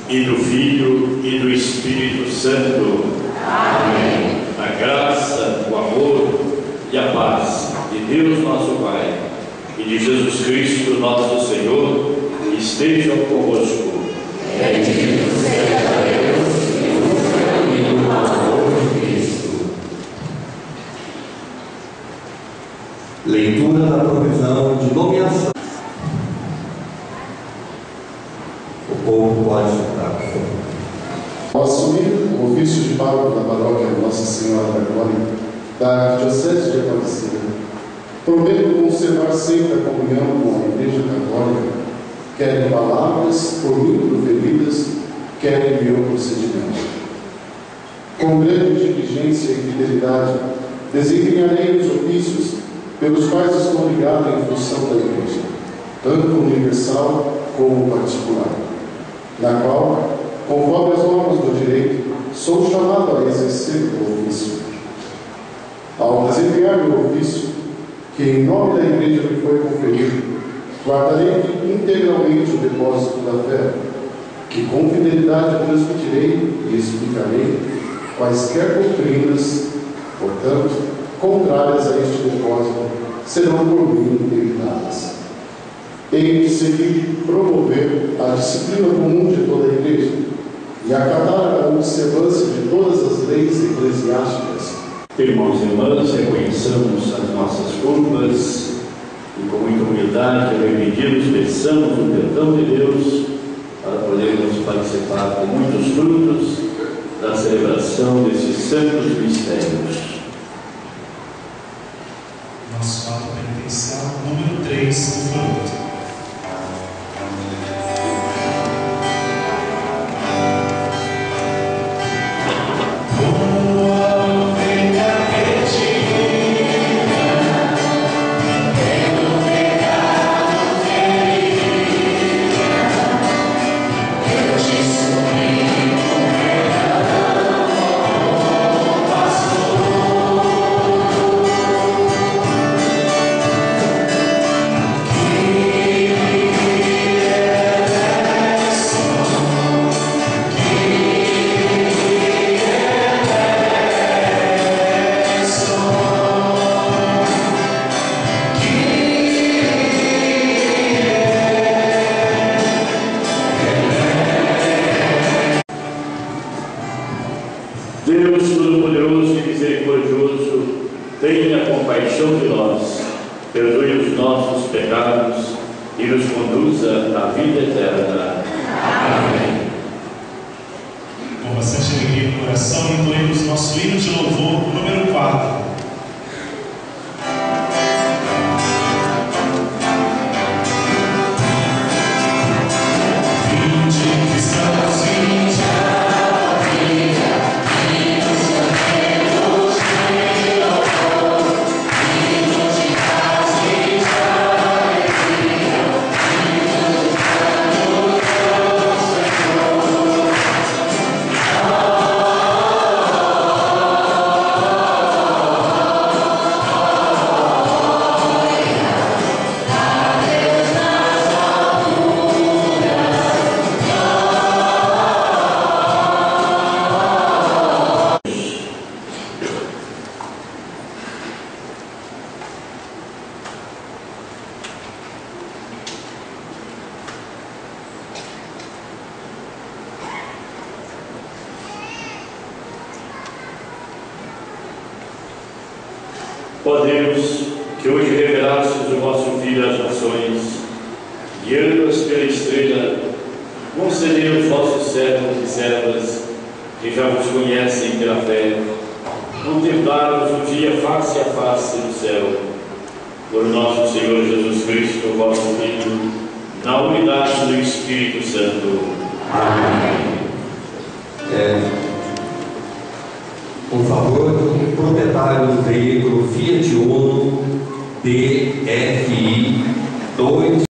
e do Filho, e do Espírito Santo. Amém. A graça, o amor e a paz de Deus nosso Pai e de Jesus Cristo nosso Senhor estejam convosco. Bendito seja Deus e o amor de Cristo. Leitura da provisão de nomeação. O povo pode sentar. Ao assumir o ofício de pároco da paróquia Nossa Senhora da Glória da Arquidiocese de Aparecida, prometo conservar sempre a comunhão com a Igreja Católica, quer em palavras por mim proferidas, quer em meu procedimento. Com grande diligência e fidelidade, desempenharei os ofícios pelos quais estou ligado em função da Igreja, tanto universal como particular, na qual, conforme as normas do direito, sou chamado a exercer o ofício. Ao desempenhar meu ofício, que em nome da Igreja me foi conferido, guardarei integralmente o depósito da fé, que com fidelidade transmitirei e explicarei quaisquer doutrinas, portanto, contrárias a este depósito, serão por mim evitadas. Hei de seguir promover a disciplina comum de toda a Igreja e acatar a observância de todas as leis eclesiásticas. Irmãos e irmãs, reconheçamos as nossas culpas e com muita humildade arrependemos, peçamos o perdão de Deus para podermos participar com muitos frutos da celebração desses santos mistérios. Nosso fato penitencial número 3 do fruto. Deus Todo-Poderoso e Misericordioso, tenha compaixão de nós, perdoe os nossos pecados e nos conduza à vida eterna. Amém. Com bastante alegria no coração, incluímos nosso hino de louvor número 4. Ó Deus, que hoje revelastes o vosso Filho às nações, guiando-as pela estrela, concedei aos vossos servos e servas, que já vos conhecem pela fé, contemplar-vos um dia face a face no céu, por nosso Senhor Jesus Cristo, vosso Filho, na unidade do Espírito Santo. Amém. Por favor, o proprietário do veículo Fiat Uno DFI 2